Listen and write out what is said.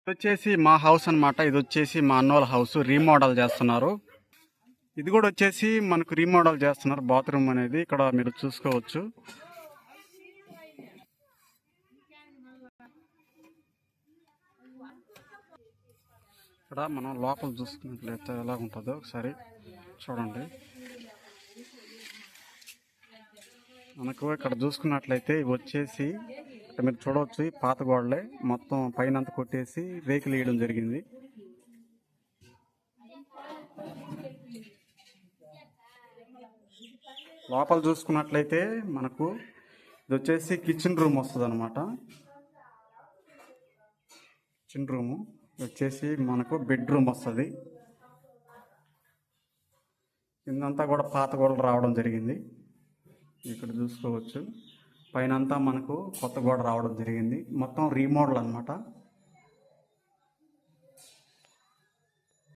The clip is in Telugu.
ఇది వచ్చేసి మా హౌస్ అన్నమాట. ఇది వచ్చేసి మా అన్నోళ్ళ హౌస్ రీమోడల్ చేస్తున్నారు. ఇది కూడా వచ్చేసి మనకు రీమోడల్ చేస్తున్నారు. బాత్రూమ్ అనేది ఇక్కడ మీరు చూసుకోవచ్చు. ఇక్కడ మనం లోపల చూసుకున్నట్లయితే ఎలా ఉంటుందో ఒకసారి చూడండి. మనకు ఇక్కడ చూసుకున్నట్లయితే ఇవి వచ్చేసి ఇక్కడ మీరు చూడవచ్చు పాత గోడలే మొత్తం పైన అంతా కొట్టేసి రేకులు వేయడం జరిగింది. లోపల చూసుకున్నట్లయితే మనకు ఇది వచ్చేసి కిచెన్ రూమ్ వస్తుంది అనమాట. కిచెన్ రూము వచ్చేసి మనకు బెడ్రూమ్ వస్తుంది. కిందంతా కూడా పాత గోడలు రావడం జరిగింది. ఇక్కడ చూసుకోవచ్చు పైన అంతా మనకు కొత్త గోడ రావడం జరిగింది. మొత్తం రీమోడల్ అనమాట.